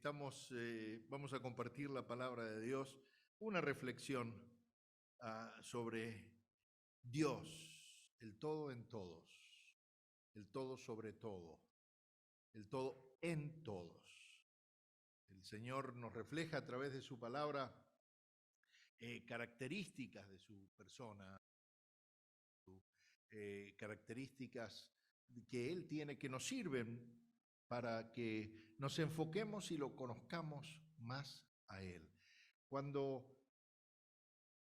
Vamos a compartir la palabra de Dios, una reflexión sobre Dios, el todo en todos, el todo sobre todo, el todo en todos. El Señor nos refleja a través de su palabra características de su persona, características que Él tiene que nos sirven para que nos enfoquemos y lo conozcamos más a Él. Cuando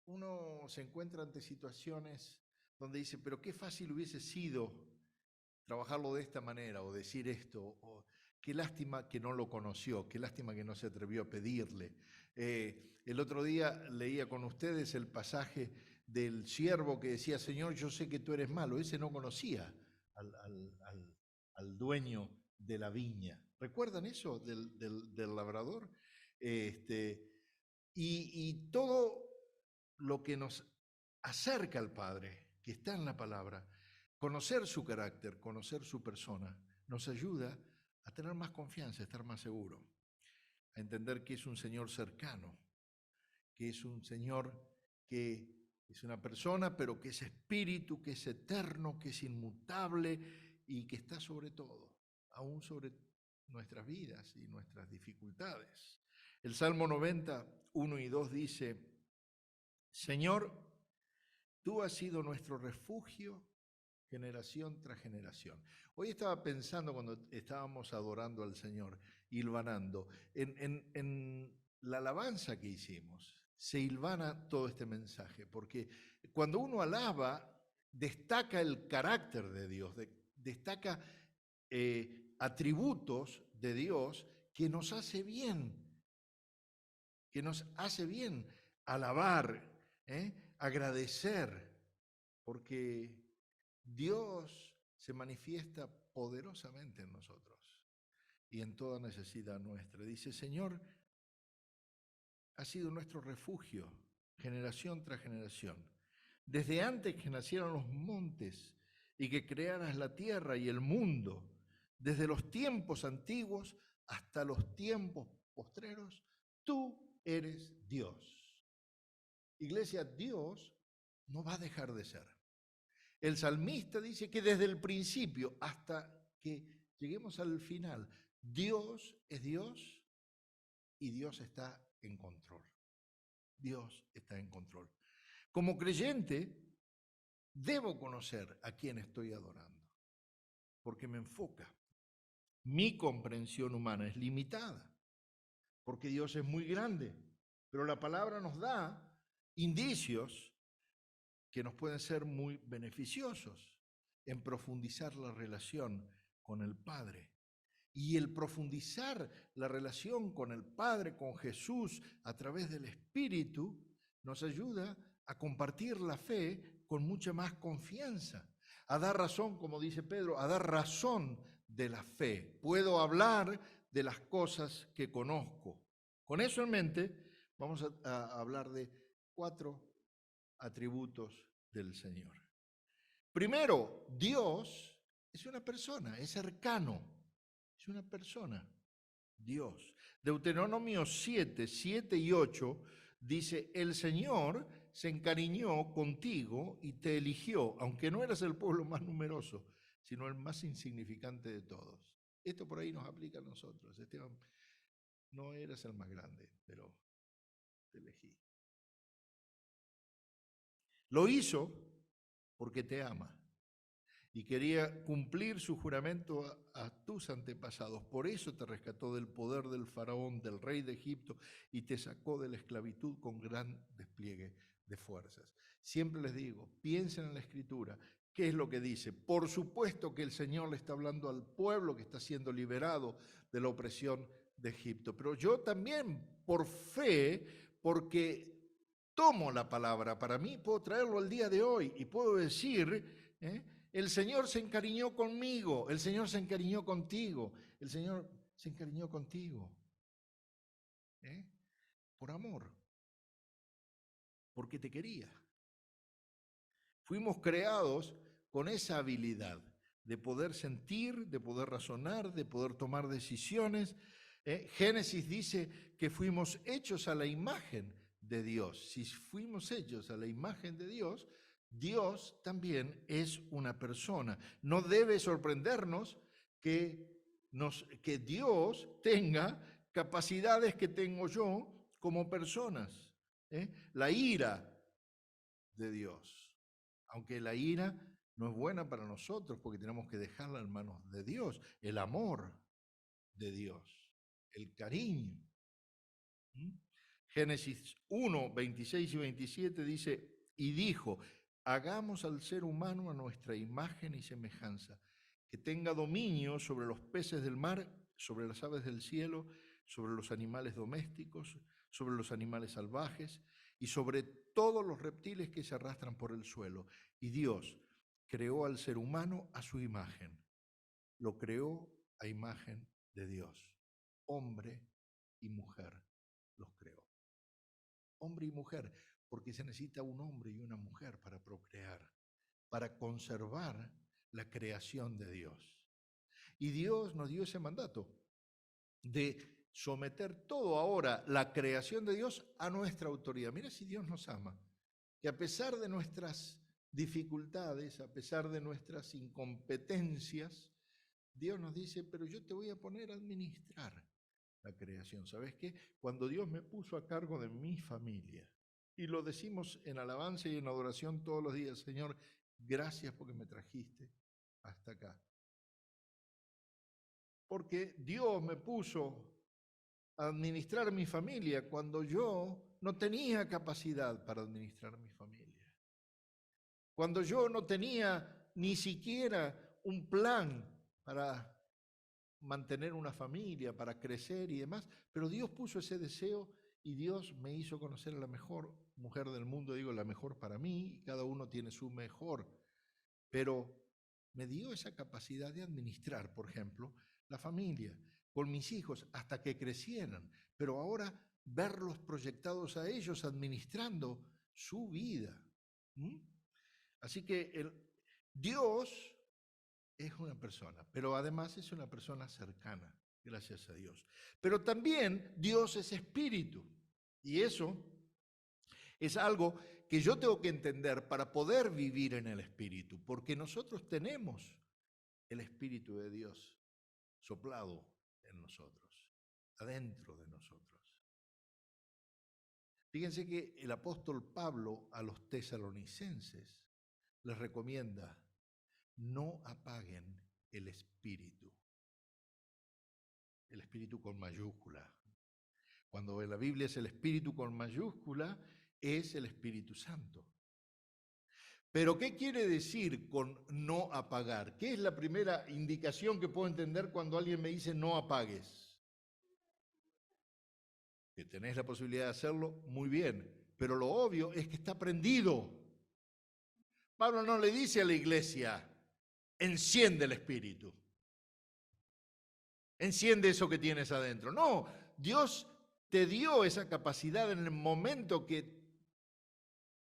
uno se encuentra ante situaciones donde dice, pero qué fácil hubiese sido trabajarlo de esta manera o decir esto, o qué lástima que no lo conoció, qué lástima que no se atrevió a pedirle. El otro día leía con ustedes el pasaje del siervo que decía, Señor, yo sé que tú eres malo. Ese no conocía al dueño de la viña. ¿Recuerdan eso del labrador? Y todo lo que nos acerca al Padre, que está en la palabra, conocer su carácter, conocer su persona, nos ayuda a tener más confianza, a estar más seguro, a entender que es un Señor cercano, que es un Señor que es una persona, pero que es espíritu, que es eterno, que es inmutable y que está sobre todo, aún sobre nuestras vidas y nuestras dificultades. El Salmo 90, 1 y 2 dice, Señor, tú has sido nuestro refugio generación tras generación. Hoy estaba pensando cuando estábamos adorando al Señor, hilvanando, en la alabanza que hicimos. Se hilvana todo este mensaje, porque cuando uno alaba, destaca el carácter de Dios, destaca atributos de Dios que nos hace bien, alabar, agradecer, porque Dios se manifiesta poderosamente en nosotros y en toda necesidad nuestra. Dice, Señor, ha sido nuestro refugio, generación tras generación. Desde antes que nacieron los montes y que crearas la tierra y el mundo, desde los tiempos antiguos hasta los tiempos postreros, tú eres Dios. Iglesia, Dios no va a dejar de ser. El salmista dice que desde el principio hasta que lleguemos al final, Dios es Dios y Dios está en control. Dios está en control. Como creyente, debo conocer a quién estoy adorando, porque me enfoca. Mi comprensión humana es limitada, porque Dios es muy grande, pero la palabra nos da indicios que nos pueden ser muy beneficiosos en profundizar la relación con el Padre. Y el profundizar la relación con el Padre, con Jesús, a través del Espíritu, nos ayuda a compartir la fe con mucha más confianza, a dar razón, como dice Pedro, a dar razón de la fe. Puedo hablar de las cosas que conozco. Con eso en mente, vamos a hablar de 4 atributos del Señor. Primero, Dios es una persona, es cercano, es una persona, Dios. Deuteronomio 7, 7 y 8 dice, el Señor se encariñó contigo y te eligió, aunque no eras el pueblo más numeroso, sino el más insignificante de todos. Esto por ahí nos aplica a nosotros. Esteban, no eras el más grande, pero te elegí. Lo hizo porque te ama y quería cumplir su juramento a tus antepasados. Por eso te rescató del poder del faraón, del rey de Egipto, y te sacó de la esclavitud con gran despliegue de fuerzas. Siempre les digo, piensen en la Escritura. ¿Qué es lo que dice? Por supuesto que el Señor le está hablando al pueblo que está siendo liberado de la opresión de Egipto. Pero yo también, por fe, porque tomo la palabra para mí, puedo traerlo al día de hoy y puedo decir, el Señor se encariñó conmigo, el Señor se encariñó contigo, el Señor se encariñó contigo. Por amor, porque te quería. Fuimos creados con esa habilidad de poder sentir, de poder razonar, de poder tomar decisiones, Génesis dice que fuimos hechos a la imagen de Dios. Si fuimos hechos a la imagen de Dios, Dios también es una persona. No debe sorprendernos que Dios tenga capacidades que tengo yo como personas. La ira de Dios, aunque la ira no es buena para nosotros porque tenemos que dejarla en manos de Dios, el amor de Dios, el cariño. Génesis 1, 26 y 27 dice, y dijo, hagamos al ser humano a nuestra imagen y semejanza, que tenga dominio sobre los peces del mar, sobre las aves del cielo, sobre los animales domésticos, sobre los animales salvajes y sobre todos los reptiles que se arrastran por el suelo. Y Dios creó al ser humano a su imagen, lo creó a imagen de Dios, hombre y mujer los creó. Hombre y mujer, porque se necesita un hombre y una mujer para procrear, para conservar la creación de Dios. Y Dios nos dio ese mandato de someter todo ahora, la creación de Dios, a nuestra autoridad. Mira si Dios nos ama, que a pesar de nuestras dificultades, a pesar de nuestras incompetencias, Dios nos dice, pero yo te voy a poner a administrar la creación. ¿Sabes qué? Cuando Dios me puso a cargo de mi familia, y lo decimos en alabanza y en adoración todos los días, Señor, gracias porque me trajiste hasta acá. Porque Dios me puso a administrar mi familia cuando yo no tenía capacidad para administrar mi familia. Cuando yo no tenía ni siquiera un plan para mantener una familia, para crecer y demás, pero Dios puso ese deseo y Dios me hizo conocer a la mejor mujer del mundo, digo la mejor para mí, y cada uno tiene su mejor, pero me dio esa capacidad de administrar, por ejemplo, la familia, con mis hijos, hasta que crecieran, pero ahora verlos proyectados a ellos administrando su vida. ¿Mm? Así que Dios es una persona, pero además es una persona cercana, gracias a Dios. Pero también Dios es espíritu, y eso es algo que yo tengo que entender para poder vivir en el espíritu, porque nosotros tenemos el espíritu de Dios soplado en nosotros, adentro de nosotros. Fíjense que el apóstol Pablo a los tesalonicenses les recomienda, no apaguen el espíritu con mayúscula. Cuando en la Biblia es el espíritu con mayúscula, es el Espíritu Santo. Pero ¿qué quiere decir con no apagar? ¿Qué es la primera indicación que puedo entender cuando alguien me dice no apagues? Que tenés la posibilidad de hacerlo, muy bien, pero lo obvio es que está prendido. Pablo no le dice a la iglesia, enciende el espíritu, enciende eso que tienes adentro. No, Dios te dio esa capacidad en el momento que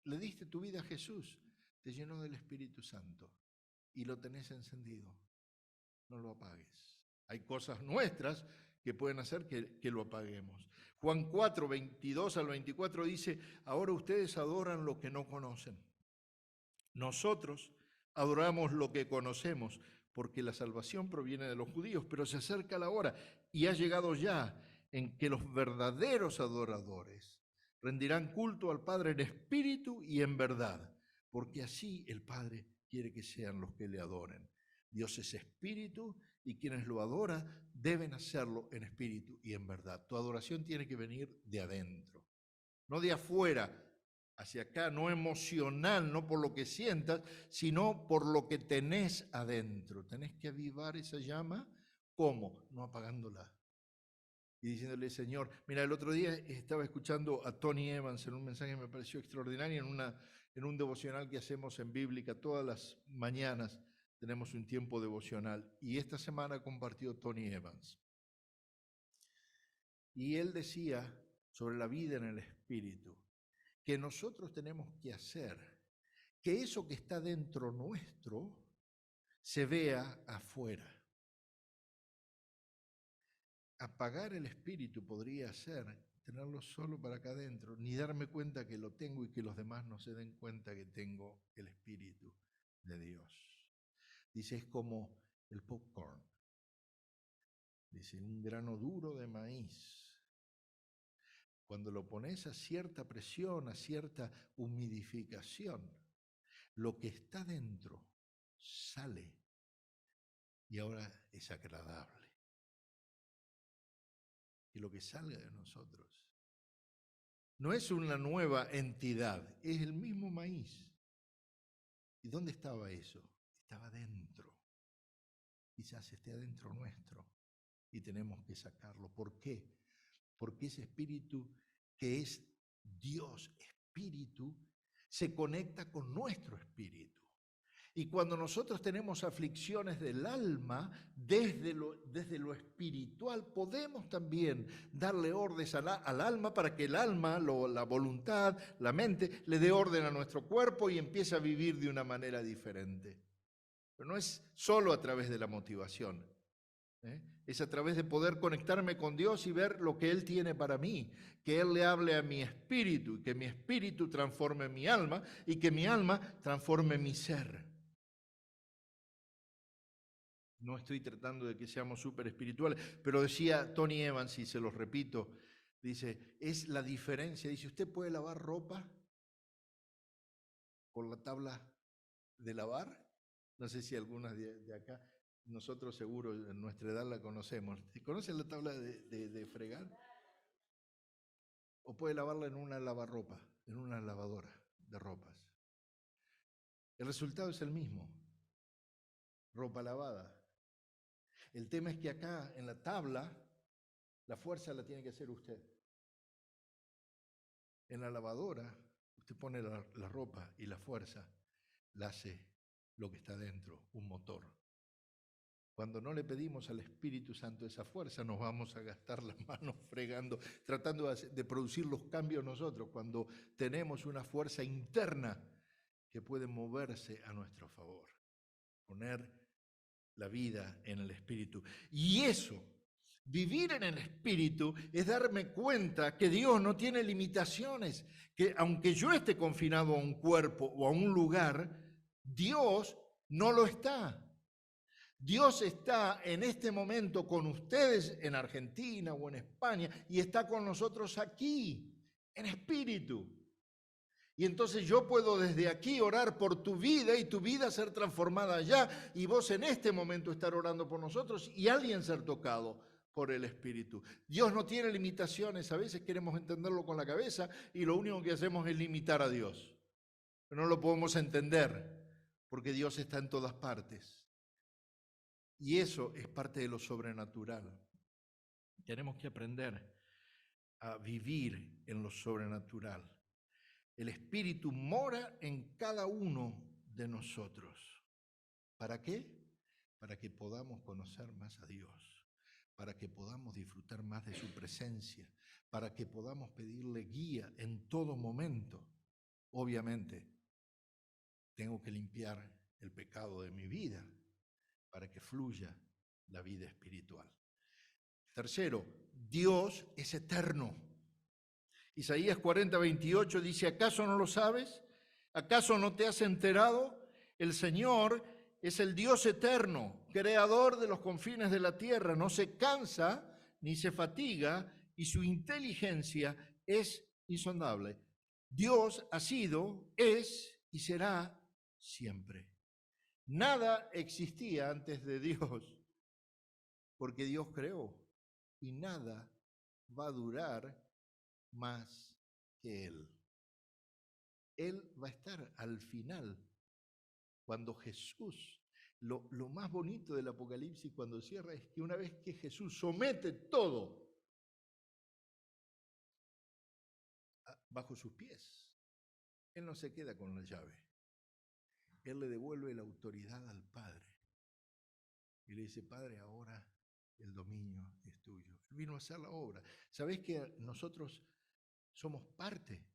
le diste tu vida a Jesús, te llenó del Espíritu Santo y lo tenés encendido. No lo apagues. Hay cosas nuestras que pueden hacer que lo apaguemos. Juan 4, 22 al 24 dice, ahora ustedes adoran lo que no conocen. Nosotros adoramos lo que conocemos, porque la salvación proviene de los judíos, pero se acerca la hora y ha llegado ya en que los verdaderos adoradores rendirán culto al Padre en espíritu y en verdad, porque así el Padre quiere que sean los que le adoren. Dios es espíritu y quienes lo adoran deben hacerlo en espíritu y en verdad. Tu adoración tiene que venir de adentro, no de afuera, hacia acá, no emocional, no por lo que sientas, sino por lo que tenés adentro. Tenés que avivar esa llama, ¿cómo? No apagándola. Y diciéndole, Señor, mira, el otro día estaba escuchando a Tony Evans en un mensaje que me pareció extraordinario, en un devocional que hacemos en Bíblica todas las mañanas, tenemos un tiempo devocional, y esta semana compartió Tony Evans. Y él decía sobre la vida en el Espíritu, que nosotros tenemos que hacer que eso que está dentro nuestro se vea afuera. apagar el espíritu podría ser tenerlo solo para acá adentro, ni darme cuenta que lo tengo y que los demás no se den cuenta que tengo el espíritu de Dios. Dice, es como el popcorn. Dice, un grano duro de maíz. Cuando lo pones a cierta presión, a cierta humidificación, lo que está dentro sale y ahora es agradable. Y lo que salga de nosotros no es una nueva entidad, es el mismo maíz. ¿Y dónde estaba eso? Estaba dentro. Quizás esté adentro nuestro y tenemos que sacarlo. ¿Por qué? Porque ese espíritu que es Dios, espíritu, se conecta con nuestro espíritu. Y cuando nosotros tenemos aflicciones del alma, desde lo espiritual, podemos también darle órdenes al alma para que el alma, la voluntad, la mente, le dé orden a nuestro cuerpo y empiece a vivir de una manera diferente. Pero no es solo a través de la motivación, ¿eh? Es a través de poder conectarme con Dios y ver lo que Él tiene para mí, que Él le hable a mi espíritu y que mi espíritu transforme mi alma y que mi alma transforme mi ser. No estoy tratando de que seamos súper espirituales, pero decía Tony Evans, y se los repito, dice, es la diferencia. Dice, ¿usted puede lavar ropa por la tabla de lavar? No sé si algunas de acá, nosotros seguro en nuestra edad la conocemos. ¿Conocen la tabla de fregar? O puede lavarla en una lavarropa, en una lavadora de ropas. El resultado es el mismo, ropa lavada. El tema es que acá en la tabla, la fuerza la tiene que hacer usted. En la lavadora, usted pone la ropa y la fuerza la hace lo que está dentro, un motor. Cuando no le pedimos al Espíritu Santo esa fuerza, nos vamos a gastar las manos fregando, tratando de producir los cambios nosotros, cuando tenemos una fuerza interna que puede moverse a nuestro favor, poner la vida en el Espíritu. Y eso, vivir en el Espíritu, es darme cuenta que Dios no tiene limitaciones, que aunque yo esté confinado a un cuerpo o a un lugar, Dios no lo está. Dios está en este momento con ustedes en Argentina o en España y está con nosotros aquí, en espíritu. Y entonces yo puedo desde aquí orar por tu vida y tu vida ser transformada allá y vos en este momento estar orando por nosotros y alguien ser tocado por el Espíritu. Dios no tiene limitaciones, a veces queremos entenderlo con la cabeza y lo único que hacemos es limitar a Dios. Pero no lo podemos entender porque Dios está en todas partes. Y eso es parte de lo sobrenatural. Tenemos que aprender a vivir en lo sobrenatural. El Espíritu mora en cada uno de nosotros. ¿Para qué? Para que podamos conocer más a Dios, para que podamos disfrutar más de su presencia, para que podamos pedirle guía en todo momento. Obviamente, tengo que limpiar el pecado de mi vida para que fluya la vida espiritual. Tercero, Dios es eterno. Isaías 40:28 dice, ¿acaso no lo sabes? ¿Acaso no te has enterado? El Señor es el Dios eterno, creador de los confines de la tierra, no se cansa ni se fatiga y su inteligencia es insondable. Dios ha sido, es y será siempre. Nada existía antes de Dios, porque Dios creó, y nada va a durar más que Él. Él va a estar al final, cuando Jesús, lo más bonito del Apocalipsis cuando cierra es que una vez que Jesús somete todo bajo sus pies, Él no se queda con la llave. Él le devuelve la autoridad al Padre. Y le dice, Padre, ahora el dominio es tuyo. Él vino a hacer la obra. ¿Sabés que nosotros somos parte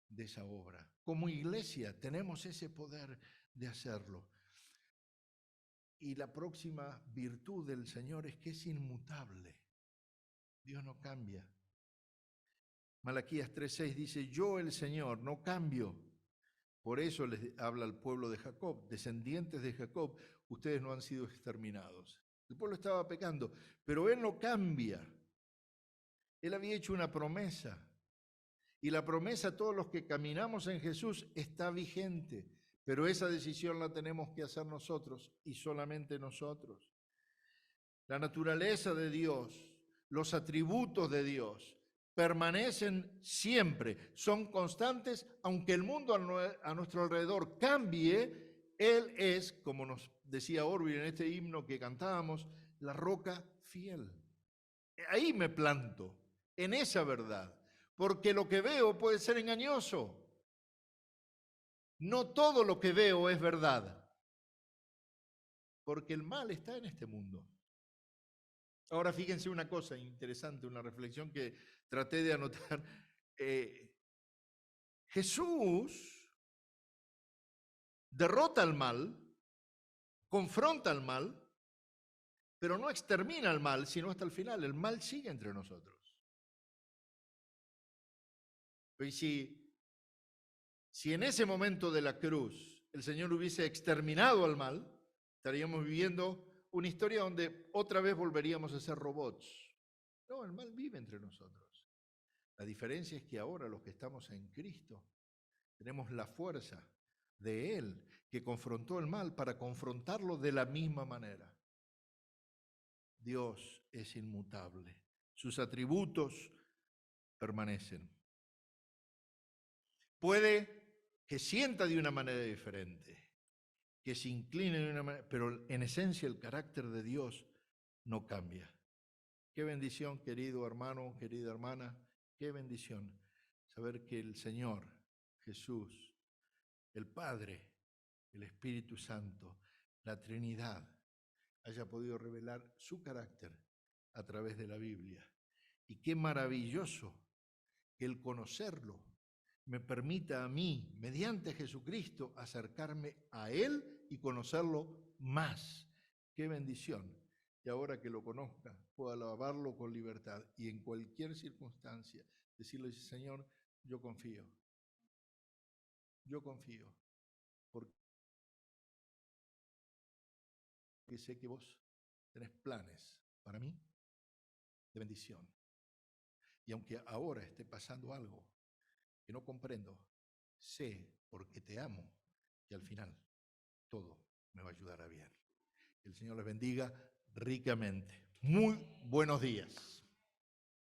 de esa obra? Como iglesia tenemos ese poder de hacerlo. Y la próxima virtud del Señor es que es inmutable. Dios no cambia. Malaquías 3:6 dice, yo el Señor no cambio. Por eso les habla al pueblo de Jacob, descendientes de Jacob, ustedes no han sido exterminados. El pueblo estaba pecando, pero Él no cambia. Él había hecho una promesa. Y la promesa a todos los que caminamos en Jesús está vigente, pero esa decisión la tenemos que hacer nosotros y solamente nosotros. La naturaleza de Dios, los atributos de Dios permanecen siempre, son constantes, aunque el mundo a nuestro alrededor cambie, Él es, como nos decía Orwell en este himno que cantábamos, la roca fiel. Ahí me planto, en esa verdad, porque lo que veo puede ser engañoso. No todo lo que veo es verdad, porque el mal está en este mundo. Ahora fíjense una cosa interesante, una reflexión que traté de anotar. Jesús derrota al mal, confronta al mal, pero no extermina al mal, sino hasta el final. El mal sigue entre nosotros. Y si en ese momento de la cruz el Señor hubiese exterminado al mal, estaríamos viviendo una historia donde otra vez volveríamos a ser robots. No, el mal vive entre nosotros. La diferencia es que ahora los que estamos en Cristo tenemos la fuerza de Él que confrontó el mal para confrontarlo de la misma manera. Dios es inmutable. Sus atributos permanecen. Puede que sienta de una manera diferente, que se incline de una manera, pero en esencia el carácter de Dios no cambia. Qué bendición, querido hermano, querida hermana, qué bendición saber que el Señor, Jesús, el Padre, el Espíritu Santo, la Trinidad, haya podido revelar su carácter a través de la Biblia. Y qué maravilloso que el conocerlo me permita a mí, mediante Jesucristo, acercarme a Él y conocerlo más. Qué bendición. Y ahora que lo conozca, puedo alabarlo con libertad y en cualquier circunstancia decirle, Señor, yo confío, porque sé que vos tenés planes para mí de bendición. Y aunque ahora esté pasando algo que no comprendo, sé, porque te amo, que al final todo me va a ayudar a bien. Que el Señor les bendiga ricamente. Muy buenos días.